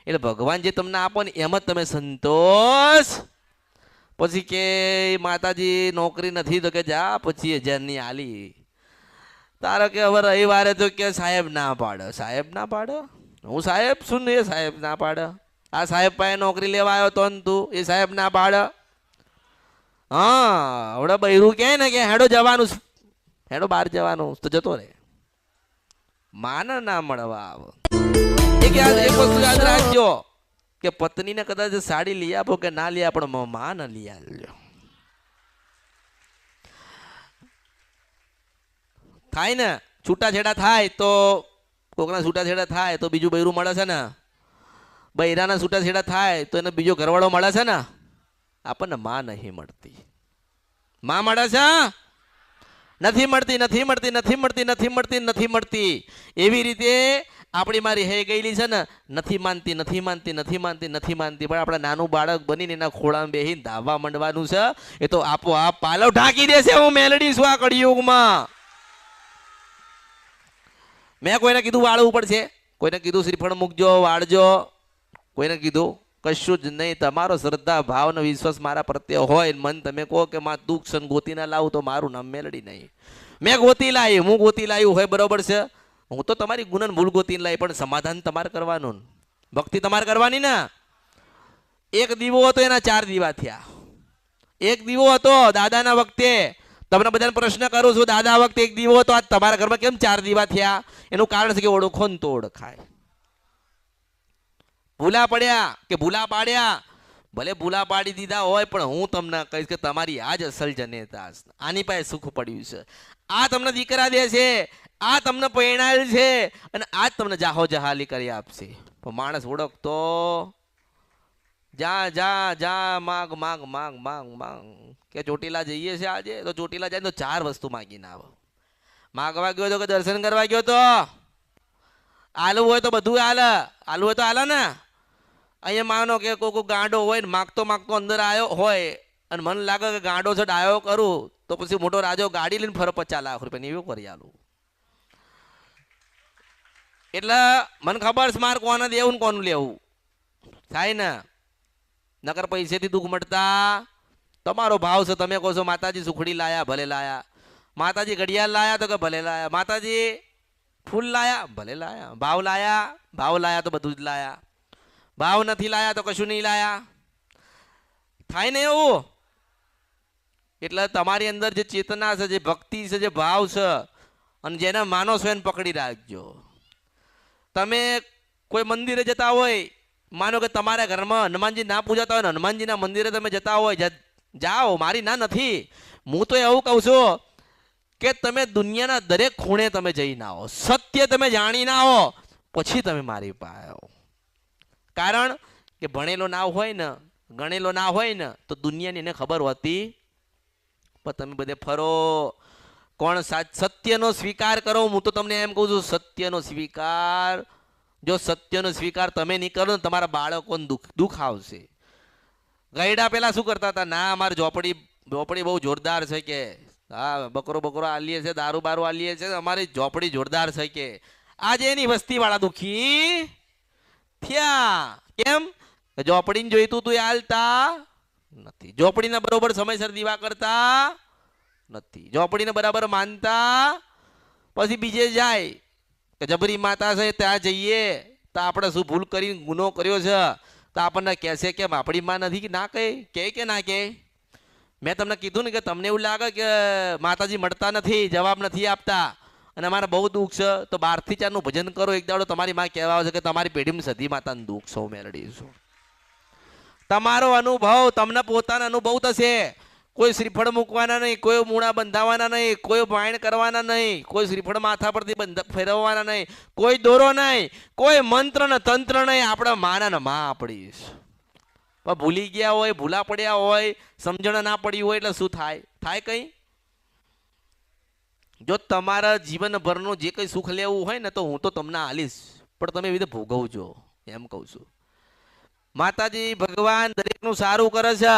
એટલે ભગવાન જે તમને આપો ને એમ જ તમે સંતોષ. પછી કે માતાજી નોકરી નથી તો કે જા 25,000ની આલી. તારો કે હવે રવિવારે તો કે સાહેબ ના પાડે. સાહેબ ના પાડે? હું સાહેબ છું ને એ સાહેબ ના પાડે? આ સાહેબ પાસે નોકરી લેવા આવ્યો તો ને તું, એ સાહેબ ના પાડે? હા, હવડે બૈરું કહે ને કે હેડો જવાનું, હેડો બહાર જવાનું, તો જતો રહે. માન ના મળવા આવ. એક વસ્તુ યાદ રાખજો કે પત્નીને કદાચ સાડી લઈ આપો કે ના લઈ આપો, પણ માં ન લઈ આવજો. થાય ને છૂટાછેડા થાય તો, કોકના છૂટાછેડા થાય તો બીજું બૈરું મળે છે ને. બૈરાના છૂટાછેડા થાય તો એને બીજો ઘરવાળો મળે છે ને. આપણને માં નહીં મળતી. માં મળે છે? નથી મળતી, નથી મળતી, નથી મળતી, નથી મળતી, નથી મળતી. એવી રીતે આપણી મારી હે ગયેલી છે ને, નથી માનતી, નથી માનતી, નથી માનતી, નથી માનતી. પણ આપણે નાનું બાળક બનીને એના ખોળામાં બેહીને ધાવવા માંડવાનું છે. એ તો આપોઆપ પાલવ ઢાંકી દેશે. હું મેલડી છું આ કળિયુગમાં. મેં કોઈને કીધું વાળવું પડશે, કોઈને કીધું શ્રીફળ મૂકજો, વાળજો, કોઈને કીધું કશું જ નહીં. તમારો શ્રદ્ધા ભાવ ને વિશ્વાસ મારા પ્રત્યે હોય, મન તમે કહો કે માં દુઃખ સન ગોતી ના લાવું, તો મારું નામ મેલડી નહીં. મેં ગોતી લાવી, હું ગોતી લાવ્યું હોય બરોબર છે. હું તો તમારી ગુણન ભૂલ ગોતીને લાવી, પણ સમાધાન તમારે કરવાનું, ભક્તિ તમારે કરવાની ને. એક દીવો હતો એના 4 દીવા થયા. એક દીવો હતો દાદાના વખતે. તમને બધાને પ્રશ્ન કરું છું, દાદા વખતે એક દીવો હતો, આજ તમારા ઘરમાં કેમ 4 દીવા થયા? એનું કારણ છે કે ઓળખો ને તો ઓળખાય. ભૂલા પડ્યા કે ભૂલા પાડ્યા, ભલે ભૂલા પાડી દીધા હોય, પણ હું તમને કહીશ કે તમારી આ જ અસલ જનેતા. આની પાસે સુખ પડ્યું છે. આ તમને દીકરા દે છે, આ તમને પરણાયેલ છે, અને આ જ તમને જાહો જહાલી કરી આપશે. પણ માણસ ઓળખતો જા જા જા માગ માગ માગ માગ માગ. કે ચોટીલા જઈએ છે આજે, તો ચોટીલા જાય તો 4 વસ્તુ માગીને આવો. માગવા ગયો તો કે દર્શન કરવા ગયો તો આલુ હોય તો બધું હાલે. આલુ હોય તો હાલે ને. અહીંયા માનો કે કોઈ ગાંડો હોય ને માગતો માગતો અંદર આવ્યો હોય, અને મને લાગે કે ગાંડો છે ડાયો કરું, તો પછી મોટો રાજો ગાડી લઈને ફરે 50 લાખ રૂપિયા એવું કરી આલું. એટલે મને ખબર છે મારે કોને દેવું ને કોનું લેવું થાય ને. નકર પૈસેથી દુઃખ મળતા. તમારો ભાવ છે, તમે કહો છો માતાજી સુખડી લાયા, ભલે લાયા. માતાજી ઘડિયાળ લાયા, તો કે ભલે લાયા. માતાજી ફૂલ લાયા, ભલે લાયા. ભાવ લાયા, ભાવ લાયા તો બધું જ લાયા. ભાવ નથી લાયા તો કશું નહીં લાયા. થાય ને એવું. એટલે તમારી અંદર જે ચેતના છે, જે ભક્તિ છે, જે ભાવ છે, અને જેને માનો છો એને પકડી રાખજો. તમે કોઈ મંદિરે જતા હોય, માનો કે તમારા ઘરમાં હનુમાનજી ના પૂજાતા હોય ને હનુમાનજીના મંદિરે તમે જતા હોય, જાઓ, મારી ના નથી. હું તો એવું કહું છું કે તમે દુનિયાના દરેક ખૂણે તમે જઈને આવો, સત્ય તમે જાણીને આવો, પછી તમે મારી પાસે આવો. કારણ કે ભણેલો ના હોય ને, ગણેલો ના હોય ને, તો દુનિયાની એને ખબર હોતી. પણ તમે બધે ફરો. કોણ સત્યનો સ્વીકાર કરો? હું તો તમને એમ કહું છું, સત્યનો સ્વીકાર. જો સત્યનો સ્વીકાર તમે નહીં કરો ને, તમારા બાળકોને દુઃખ આવશે. ગયડા પેલા શું કરતા હતા? ના, અમારી ઝોપડી બહુ જોરદાર છે કે, હા, બકરો આલીએ છે, દારૂ બારૂ આલીએ છે, અમારી ઝોપડી જોરદાર છે કે. આજે એની વસ્તી વાળા દુઃખી થયા. કેમ? ઝોપડીને જોઈતું તું હાલતા નથી. ઝોપડીને બરોબર સમયસર દીવા કરતા નથી. ઝોપડીને બરાબર માનતા. પછી બીજે જાય કે જબરી માતા છે, ત્યાં જઈએ તો આપણે શું ભૂલ કરીને ગુનો કર્યો છે, તો આપણને કહેશે કે આપણી માં નથી. ના કહે કે ના કહે? મેં તમને કીધું ને કે તમને એવું લાગે કે માતાજી મળતા નથી, જવાબ નથી આપતા, અને અમારે બહુ દુઃખ છે, તો 12 થી 4 નું ભજન કરો. એક દાડો તમારી માં કહેવા આવશે કે તમારી પેઢીમાં સધી માતાનું દુઃખ છે, મેળડી છું. તમારો અનુભવ તમને પોતાનો અનુભવ થશે. કોઈ શ્રીફળ મૂકવાના નહીં, કોઈ મૂળા બંધાવાના નહીં, કોઈ વાયણ કરવાના નહીં, કોઈ શ્રીફળ માથા પરથી ફેરવવાના નહીં, કોઈ દોરો નહીં, કોઈ મંત્ર ને તંત્ર નહીં. આપણે માના ને માં આપણી પણ ભૂલી ગયા હોય, ભૂલા પડ્યા હોય, સમજણ ના પડી હોય, એટલે શું થાય? થાય કઈ? જો તમારા જીવનભરનું જે કંઈ સુખ લેવું હોય ને, તો હું તો તમને આલીશ, પણ તમે એવી રીતે ભોગવજો, એમ કહું છું. માતાજી ભગવાન દરેકનું સારું કરે છે,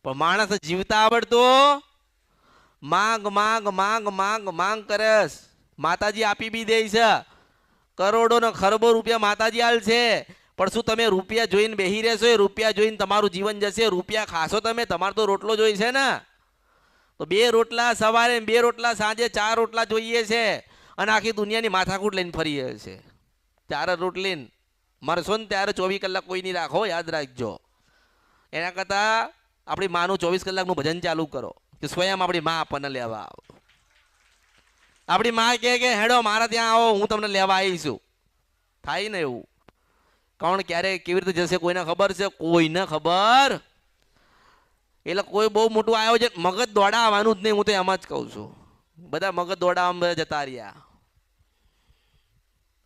પણ માણસ જીવતા આવડતું. માંગ માંગ માંગ માંગ માંગ કરે. માતાજી આપી બી દે છે, કરોડો ને ખરબો રૂપિયા માતાજી આલ છે, પણ શું તમે રૂપિયા જોઈને બેહી રહેશો? એ રૂપિયા જોઈને તમારું જીવન જશે? રૂપિયા ખાશો તમે? તમારે તો રોટલો જોઈશે ને. તો 2 રોટલા સવારે, 2 રોટલા સાંજે, 4 રોટલા જોઈએ છે અને આખી દુનિયાની માથાકૂટ લઈને ફરીએ છે. 4 રોટલી મરશો ને ત્યારે 24 કલાક કોઈ નહીં રાખો, યાદ રાખજો. એના કરતાં આપણી માનું 24 કલાકનું ભજન ચાલુ કરો કે સ્વયં આપણી માં આપણને લેવા આવો. આપણી માં કે હેડો મારા ત્યાં આવો, હું તમને લેવા આવીશું. થાય ને એવું? કોણ ક્યારે કેવી રીતે જશે કોઈને ખબર છે? કોઈને ખબર. એટલે કોઈ બહુ મોટું આયોજન મગજ દોડાવવાનું જ નહીં. હું તો એમ જ કહું છું, બધા મગજ દોડાવવા જતા રહ્યા.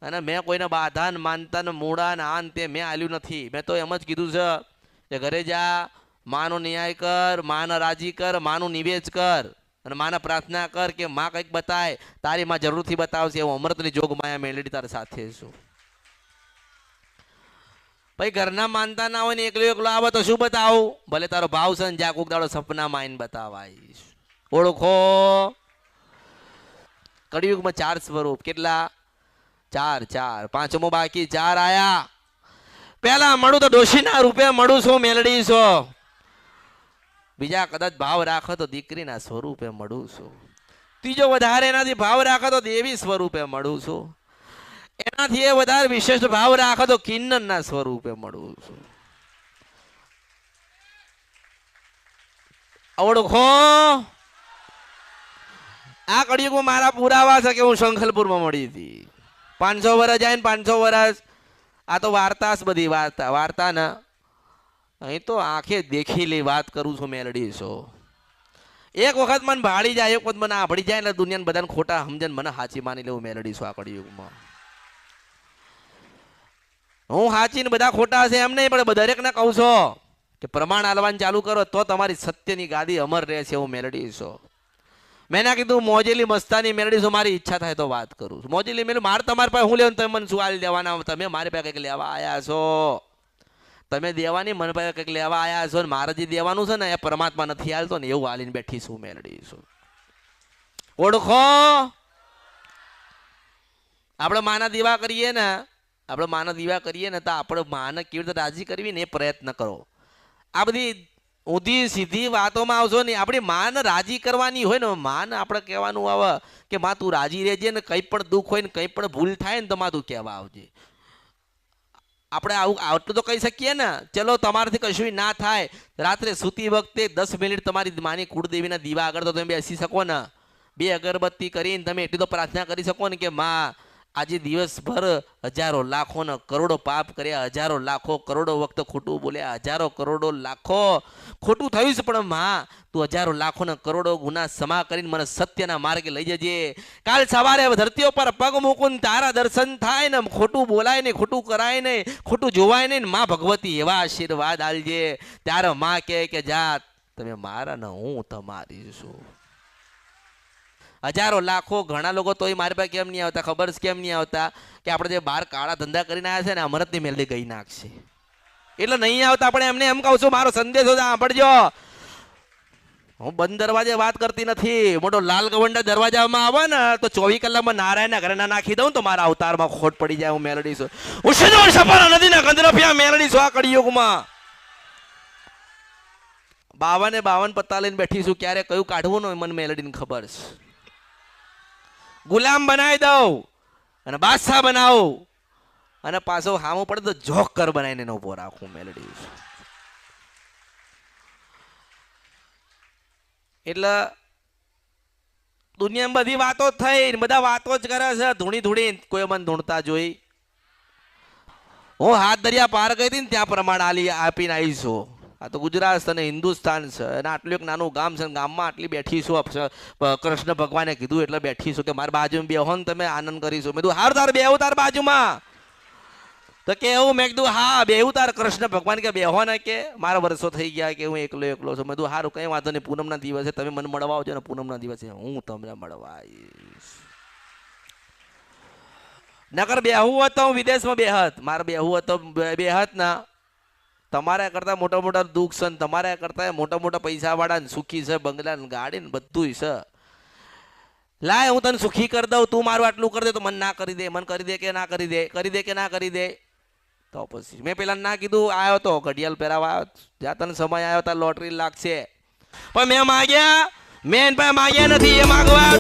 અને મેં કોઈને બાધા ને માનતા ને મૂળા ને આન તે મેં આલ્યું નથી. મેં તો એમ જ કીધું છે કે ઘરે જા, માનો ન્યાય કર, માને રાજી કર, માનું નિવેદ કર અને માને પ્રાર્થના કર કે માં કંઈક બતાય. તારી માં જરૂરથી બતાવશે. હું અમૃતની જોગ માયા મેળવી તારી સાથે છું. ભાઈ ઘરના માનતા ના હોય ને એકલો એકલો આવે તો શું બતાવું? ભલે તારો ભાવ છે ને જ્યાં કોક દાડો સપનામાં આવીને બતાવાઈશ. ઓળખો કળિયુગમાં 4 સ્વરૂપ. કેટલા? 4. પાંચમો બાકી. 4 આયા. પેલા મળું તો ડોશીના રૂપે મળું છું, મેલડી છો. બીજા કદાચ ભાવ રાખો તો દીકરીના સ્વરૂપે મળું છું. ત્રીજો વધારે એનાથી ભાવ રાખો તો દેવી સ્વરૂપે મળું છું. એનાથી એ વધારે વિશેષ ભાવ રાખો તો કિન્નરના સ્વરૂપે મળું છું. ઓળખો આ કળિયુગમાં મારા પુરાવા છે કે હું શંખલપુરમાં મળી હતી. 500 વર્ષ જાય ને 500 વર્ષ. આ તો વાર્તા જ બધી વાર્તા ને અહીં તો આંખે દેખેલી વાત કરું છું, મેલડી છો. એક વખત મને ભાળી જાય, એક વખત મને આભળી જાય એટલે દુનિયાને બધાને ખોટા સમજણ મને સાચી માની લેવું. મેલડી છો આ કળિયુગમાં હું સાચી ને બધા ખોટા હશે એમ નહીં, પણ દરેકને કહું છો કે પ્રમાણ આલવાનું ચાલુ કરો તો તમારી સત્યની ગાદી અમર રહેશે. હું મેલડી છો. મેં ના કીધું મોજેલી મસ્તાની મેલડી છો. મારી ઈચ્છા થાય તો વાત કરું છું. મોજેલી મેલું મારે તમારી પાસે હું લેવાનું? તમે મને શું આલી દેવાના? તમે મારી પાસે કંઈક લેવા આવ્યા છો. તમે દેવાની મને પાસે કંઈક લેવા આવ્યા છો. મારે જે દેવાનું છે ને એ પરમાત્મા નથી હાલતો ને એવું હાલીને બેઠી છું, મેલડી છું. ઓળખો આપણે માના દીવા કરીએ ને, આપણે માના દીવા કરીએ ને તો આપણે માને કેવી રીતે રાજી કરવી ને એ પ્રયત્ન કરો. આ બધી ઊંધી સીધી વાતોમાં આવશો નહીં. આપણી માને રાજી કરવાની હોય ને, માને આપણે કહેવાનું આવે કે માં તું રાજી રહેજે ને કંઈ પણ દુઃખ હોય ને કંઈ પણ ભૂલ થાય ને તો માં તું કહેવા આવજે. આપણે આવું આટલું તો કહી શકીએ ને. ચલો તમારાથી કશું ના થાય, રાત્રે સૂતી વખતે 10 મિનિટ તમારી માની કુળદેવીના દીવા આગળ તો તમે બેસી શકો ને. 2 અગરબત્તી કરીને તમે એટલી તો પ્રાર્થના કરી શકો ને કે માં આજે દિવસભર હજારો લાખો ને કરોડો પાપ કર્યા, હજારો લાખો કરોડો વખત ખોટું બોલ્યા, હજારો કરોડો લાખો ખોટું થયું છે, પણ માં તું હજારો લાખો ને કરોડો ગુના સમા કરીને મને સત્યના માર્ગે લઈ જજે. કાલ સવારે ધરતીઓ પર પગ મૂકું તારા દર્શન થાય ને, ખોટું બોલાય નહીં, ખોટું કરાય નહીં, ખોટું જોવાય નહીં. માં ભગવતી એવા આશીર્વાદ આલજે. ત્યારે માં કે જા તમે મારા ને હું તમારી છું. હજારો લાખો ઘણા લોકો તો મારી પાસે કેમ નહીં આવતા ખબર છે? કેમ નહીં આવતા? કે આપણે જે બહાર કાળા ધંધા કરીને આવ્યા છે ને, અમૃતની મેલડી ગઈ નાખશે એટલે નહીં આવતા. આપણે એમને એમ કહું છું મારો સંદેશો સાંભળજો. હું બંધ દરવાજે વાત કરતી નથી. મોટો લાલ ગવંડા દરવાજામાં આવે ને તો 24 કલાકમાં નારાયણના ઘરે ના નાખી દઉં તો મારા અવતારમાં ખોટ પડી જાય. હું મેલડી છું. હું સપના નદીના કંદરફિયા મેલડી છું આ કળિયુગમાં. 52 પત્તા લઈને બેઠી છું. ક્યારે કયું કાઢવું ને મને મેલડીને ખબર છે. ગુલામ બનાવી દઉં અને બાદશાહ બનાવું અને પાછો હામો પડે તો જોકર બનાવીને એનો ઉભો રાખું. મેલડી એટલે દુનિયામાં બધી વાતો થઈ, બધા વાતો જ કરે છે ધૂણી. કોઈ મને ધૂણતા જોઈ. હું હાથ દરિયા પાર ગઈ હતી ને ત્યાં પ્રમાણ આપીને આવીશું. આ તો ગુજરાત અને હિન્દુસ્તાન છે અને આટલું એક નાનું ગામ છે. ગામમાં આટલી બેઠી છું. કૃષ્ણ ભગવાને કીધું એટલે બેઠી છું કે મારી બાજુમાં બેહો ને તમે આનંદ કરીશું. મેં કીધું હાર તાર બેહું તાર બાજુમાં. તો કે એવું? મેં કીધું હા બેહું તાર. કૃષ્ણ ભગવાન કે બેહો ને કે મારા વર્ષો થઈ ગયા કે હું એકલો છું. મેં કીધું હારું કંઈ વાંધો નહીં. પૂનમના દિવસે તમે મને મળવા આવજો ને પૂનમના દિવસે હું તમને મળવા આવીશ. નકર બેહવું હોત તો હું વિદેશમાં બેહત. મારે બેહવું હોત તો બેહત ના. તમારા કરતા મોટા દુઃખ છે, તમારા કરતા મોટા પૈસા વાળા સુખી છે, બંગલા ગાડી ને બધું છે. લાય હું તને સુખી કરી દઉં, તું મારું આટલું કરી દે તો મને ના કરી દે, મને કરી દે કે ના કરી દે, કરી દે કે ના કરી દે. તો પછી મેં પેલા ના કીધું, આવ્યો તો ઘડિયાળ પહેરાવા આવ્યો, જ્યાં તને સમય આવ્યો ત્યાં લોટરી લાગશે, પણ મેં માગ્યા, મેં એની પાસે માગ્યા નથી, એ માગવા આવ્યો.